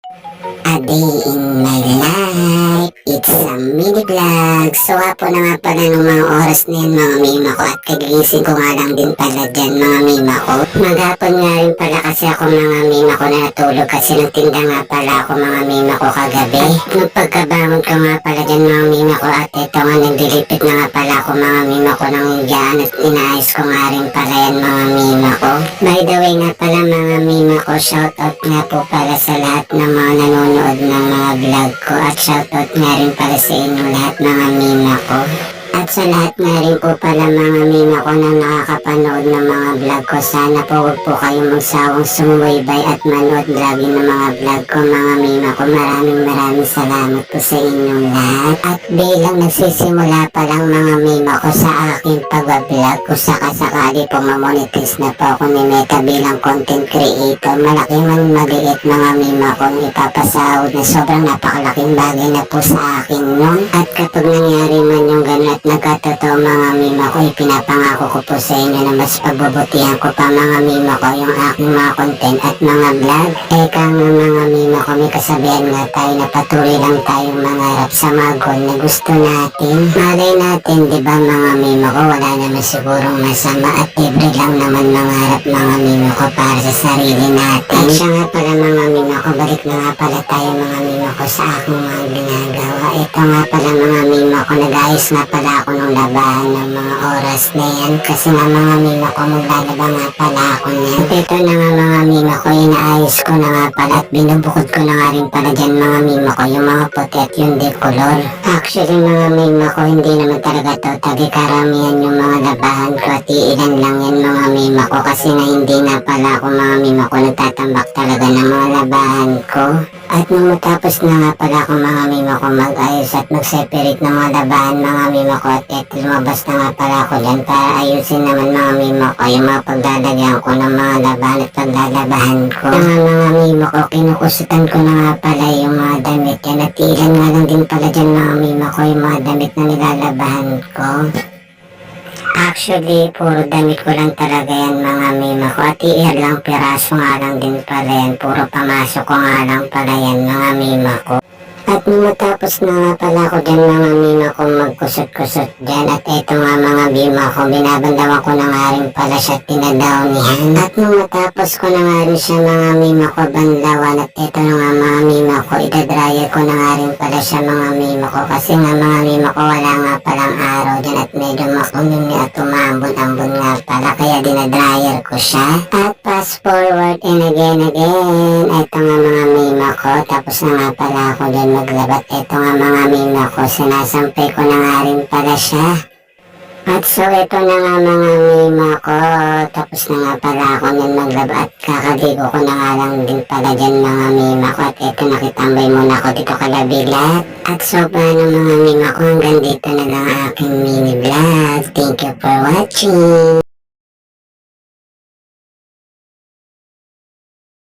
A day in my life, it's a mini vlog. So po na nga pala ng mga oras na yan mga mima ko, at kagigising ko nga lang din pala dyan mga mima ko. Maghapon nga rin pala kasi ako mga mima ko na natulog kasi nagtinda nga pala ako mga mima ko kagabi. Nung pagkabangon ko nga pala dyan mga mima ko, at ito nga nagdilipit na nga pala ako mga mima ko ng higaan, at inaayos ko nga rin pala yan mga mima ko. By the way nga pala mga mima ko, shoutout nga po pala sa lahat ng mga nanonood ng mga vlog ko, at shoutout nga rin pala sa inyo lahat mga mima ko. At sa lahat nga rin po pala mga mima ko na nakakapanood ng mga vlog ko, sana po huwag po kayong magsawang sumubaybay at manood lagi ng mga vlog ko mga mima ko. Maraming salamat po sa inyong lahat. At bilang nagsisimula pa lang mga mima ko sa aking pag-vlog, kung sakasakali po mamonetize na po ako ni Meta bilang content creator, malaki man maliit mga mima ko, ipapasahod na sobrang napakalaking bagay na po sa akin nun. At kapag nangyari man yung ganun at nagkatotoo mga mima ko, ipinapangako ko po sa inyo na mas pagbubutihan ko pa mga mima ko yung aking mga content at mga vlog. Eka nga mga mima ko, may kasabihan nga tayo na patuloy lang tayong mangarap sa mga goal na gusto natin. Malay natin, di ba mga mima ko, wala naman sigurong masama at libre lang naman mangarap mga mima ko para sa sarili natin. At siya nga pala mga mima ko, balik na nga pala tayo mga mima ko sa aking mga ginagawa. Ito nga pala mga mima ko, nag-ayos nga pala ako nung labahan ng mga oras na yan, kasi nga mga mima ko, maglalaba nga pala ako niyan. At ito na nga mga mima ko, inaayos ko na nga pala at binubukod ko na nga rin pala dyan mga mima ko yung mga puti at yung decolor. Actually mga mima ko, hindi naman talaga totally karamihan yung mga labahan ko, at iilan lang yan mga mima ko, kasi nga hindi nga pala ako mga mima ko nagtatambak talaga ng mga labahan ko. At nung matapos na nga pala ako mga mima ko mag-ayos at mag-separate ng mga labahan mga mima ko, at eto lumabas na nga pala ako dyan para ayusin naman mga mima ko yung mga paglalagyan ko ng mga labahan at paglalabahan ko. Mga mima ko, kinukusutan ko na nga pala yung mga damit yan, at ilan nga lang din pala dyan mga mima ko yung mga damit na nilalabahan ko. Actually, puro damit ko lang talaga yan mga mima ko, at ilang piraso nga lang din pala yan, puro pamasok ko nga lang pala yan mga mima ko. At nung matapos na nga pala ako dyan mga mima ko magkusot-kusot dyan, at eto nga mga mima ko, binabandawan ko na nga rin pala siya at pinadawnihan. At nung matapos ko na nga rin siya mga mima ko bandawan, at eto na nga mga mima ko, itadryer ko na nga rin pala siya mga mima ko, kasi nga mga mima ko wala nga palang araw dyan at medyo makumimi at umambon-ambon nga pala, kaya dinadryer ko siya. At fast forward and again, eto nga mga mima ko, tapos na nga pala ako dyan maglabat. Ito nga mga mima ko, sinasampay ko na nga rin pala siya. At so ito na nga mga mima ko, tapos na nga pala ako nyan maglaba at kakaligo ko na nga lang din pala dyan mga mima ko. At ito nakitambay muna ako dito kalabilat. At so paano mga mima ko, hanggang dito na lang aking mini vlog. Thank you for watching.